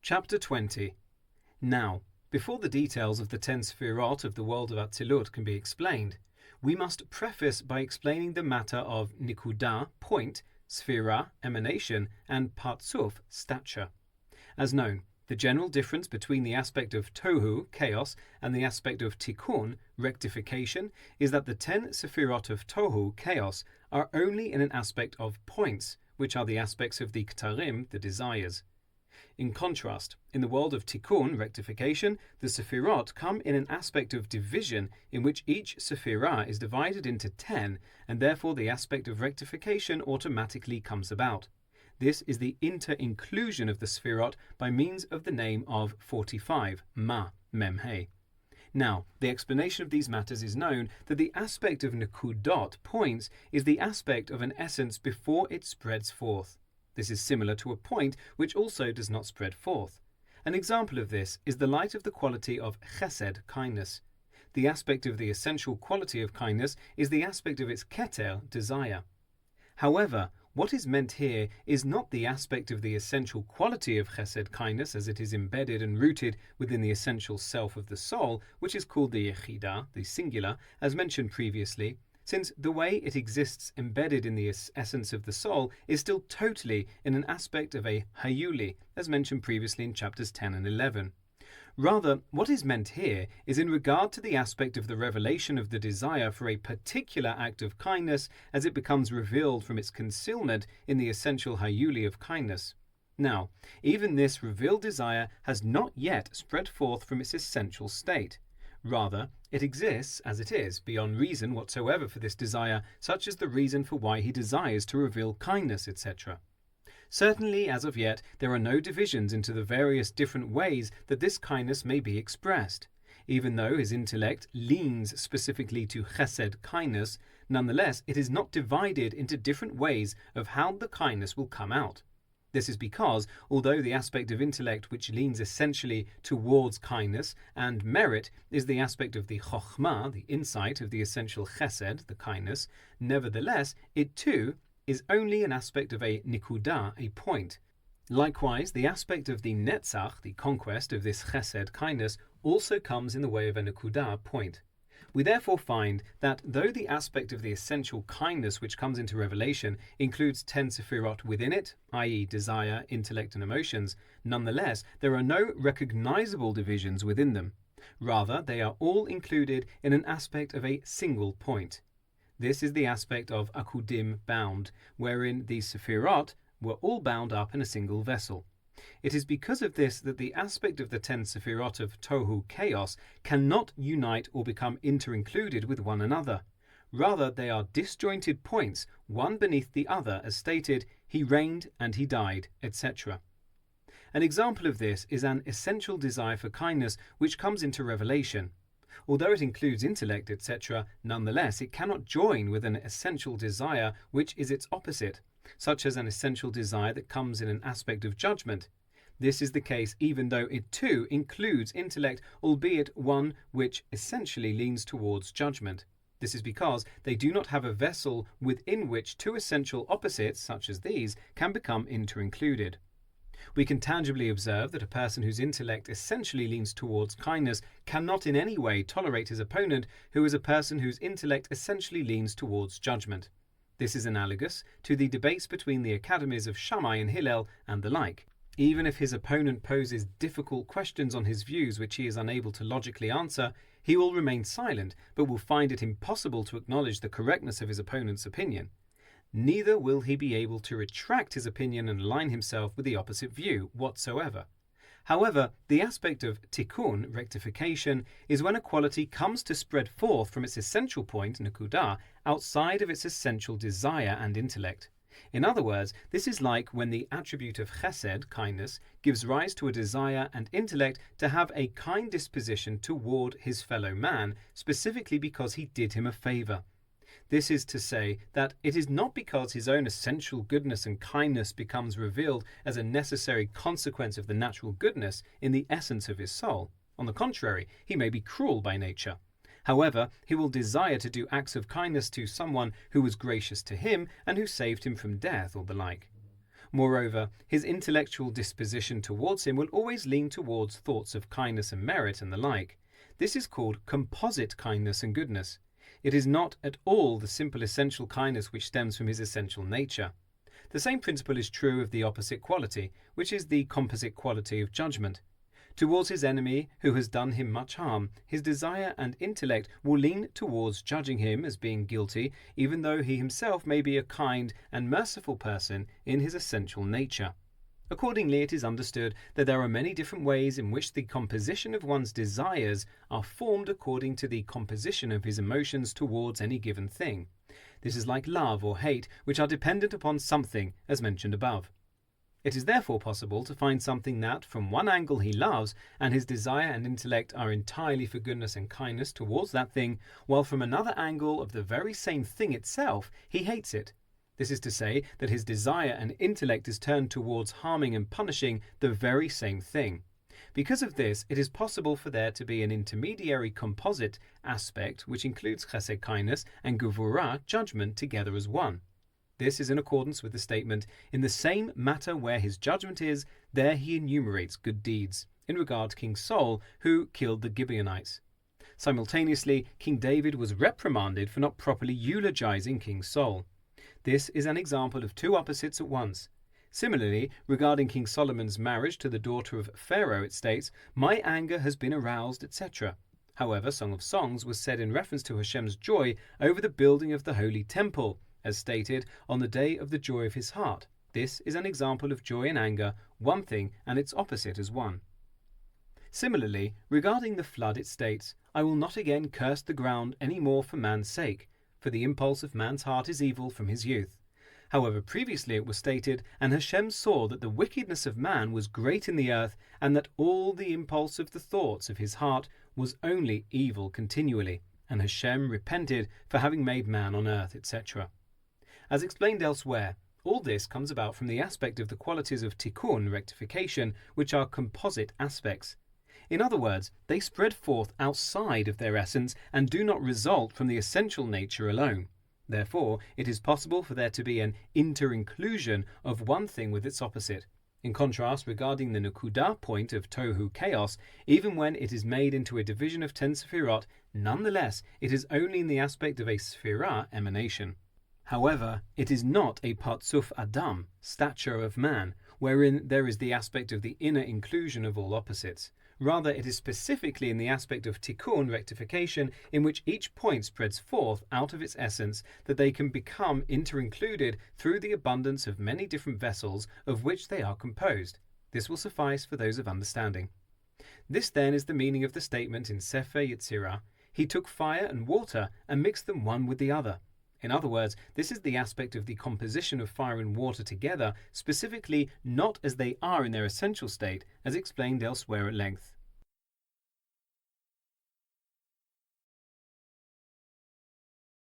Chapter 20. Now, before the details of the 10 Sefirot of the world of Atzilut can be explained, we must preface by explaining the matter of Nikuda, point, Sefira, emanation, and Partzuf, stature. As known, the general difference between the aspect of Tohu, chaos, and the aspect of Tikkun, rectification, is that the 10 Sefirot of Tohu, chaos, are only in an aspect of points, which are the aspects of the Ktarim, the desires. In contrast, in the world of Tikkun, rectification, the Sefirot come in an aspect of division in which each Sefirah is divided into 10, and therefore the aspect of rectification automatically comes about. This is the inter-inclusion of the Sefirot by means of the name of 45, Ma, Memhe. Now, the explanation of these matters is known that the aspect of Nekudot, points, is the aspect of an essence before it spreads forth. This is similar to a point which also does not spread forth. An example of this is the light of the quality of chesed, kindness. The aspect of the essential quality of kindness is the aspect of its keter, desire. However, what is meant here is not the aspect of the essential quality of chesed, kindness, as it is embedded and rooted within the essential self of the soul, which is called the yechidah, the singular, as mentioned previously, since the way it exists embedded in the essence of the soul is still totally in an aspect of a hayuli, as mentioned previously in chapters 10 and 11. Rather, what is meant here is in regard to the aspect of the revelation of the desire for a particular act of kindness as it becomes revealed from its concealment in the essential hayuli of kindness. Now, even this revealed desire has not yet spread forth from its essential state. Rather, it exists as it is, beyond reason whatsoever for this desire, such as the reason for why he desires to reveal kindness, etc. Certainly, as of yet, there are no divisions into the various different ways that this kindness may be expressed. Even though his intellect leans specifically to chesed, kindness, nonetheless it is not divided into different ways of how the kindness will come out. This is because, although the aspect of intellect which leans essentially towards kindness and merit is the aspect of the chokhmah, the insight of the essential chesed, the kindness, nevertheless, it too is only an aspect of a nikuda, a point. Likewise, the aspect of the netzach, the conquest of this chesed, kindness, also comes in the way of a nikuda, point. We therefore find that though the aspect of the essential kindness which comes into revelation includes 10 Sefirot within it, i.e. desire, intellect and emotions, nonetheless there are no recognizable divisions within them. Rather, they are all included in an aspect of a single point. This is the aspect of akudim, bound, wherein the Sefirot were all bound up in a single vessel. It is because of this that the aspect of the 10 Sefirot of Tohu, chaos, cannot unite or become inter-included with one another. Rather, they are disjointed points, one beneath the other, as stated, he reigned and he died, etc. An example of this is an essential desire for kindness which comes into revelation. Although it includes intellect, etc., nonetheless it cannot join with an essential desire which is its opposite, such as an essential desire that comes in an aspect of judgment. This is the case even though it too includes intellect, albeit one which essentially leans towards judgment. This is because they do not have a vessel within which two essential opposites, such as these, can become inter-included. We can tangibly observe that a person whose intellect essentially leans towards kindness cannot in any way tolerate his opponent, who is a person whose intellect essentially leans towards judgment. This is analogous to the debates between the academies of Shammai and Hillel and the like. Even if his opponent poses difficult questions on his views which he is unable to logically answer, he will remain silent, but will find it impossible to acknowledge the correctness of his opponent's opinion. Neither will he be able to retract his opinion and align himself with the opposite view whatsoever. However, the aspect of tikkun, rectification, is when a quality comes to spread forth from its essential point, nekudah, outside of its essential desire and intellect. In other words, this is like when the attribute of chesed, kindness, gives rise to a desire and intellect to have a kind disposition toward his fellow man, specifically because he did him a favor. This is to say that it is not because his own essential goodness and kindness becomes revealed as a necessary consequence of the natural goodness in the essence of his soul. On the contrary, he may be cruel by nature. However, he will desire to do acts of kindness to someone who was gracious to him and who saved him from death or the like. Moreover, his intellectual disposition towards him will always lean towards thoughts of kindness and merit and the like. This is called composite kindness and goodness. It is not at all the simple essential kindness which stems from his essential nature. The same principle is true of the opposite quality, which is the composite quality of judgment. Towards his enemy who has done him much harm, his desire and intellect will lean towards judging him as being guilty, even though he himself may be a kind and merciful person in his essential nature. Accordingly, it is understood that there are many different ways in which the composition of one's desires are formed according to the composition of his emotions towards any given thing. This is like love or hate, which are dependent upon something, as mentioned above. It is therefore possible to find something that, from one angle he loves, and his desire and intellect are entirely for goodness and kindness towards that thing, while from another angle of the very same thing itself, he hates it. This is to say that his desire and intellect is turned towards harming and punishing the very same thing. Because of this, it is possible for there to be an intermediary composite aspect which includes chesed kindness and gevurah judgment together as one. This is in accordance with the statement, "In the same matter where his judgment is, there he enumerates good deeds," in regard to King Saul, who killed the Gibeonites. Simultaneously, King David was reprimanded for not properly eulogizing King Saul. This is an example of two opposites at once. Similarly, regarding King Solomon's marriage to the daughter of Pharaoh, it states, "My anger has been aroused," etc. However, Song of Songs was said in reference to Hashem's joy over the building of the Holy Temple, as stated, "on the day of the joy of his heart." This is an example of joy and anger, one thing and its opposite as one. Similarly, regarding the flood, it states, "I will not again curse the ground any more for man's sake, for the impulse of man's heart is evil from his youth." However, previously it was stated, "And Hashem saw that the wickedness of man was great in the earth, and that all the impulse of the thoughts of his heart was only evil continually. And Hashem repented for having made man on earth," etc. As explained elsewhere, all this comes about from the aspect of the qualities of tikkun, rectification, which are composite aspects. In other words, they spread forth outside of their essence and do not result from the essential nature alone. Therefore, it is possible for there to be an inter-inclusion of one thing with its opposite. In contrast, regarding the Nakudah point of Tohu chaos, even when it is made into a division of 10 Sefirot, nonetheless, it is only in the aspect of a Sefirah emanation. However, it is not a Partzuf Adam, stature of man, wherein there is the aspect of the inner inclusion of all opposites. Rather, it is specifically in the aspect of tikkun, rectification, in which each point spreads forth out of its essence, that they can become inter-included through the abundance of many different vessels of which they are composed. This will suffice for those of understanding. This then is the meaning of the statement in Sefer Yetzirah, "He took fire and water and mixed them one with the other." In other words, this is the aspect of the composition of fire and water together, specifically not as they are in their essential state, as explained elsewhere at length.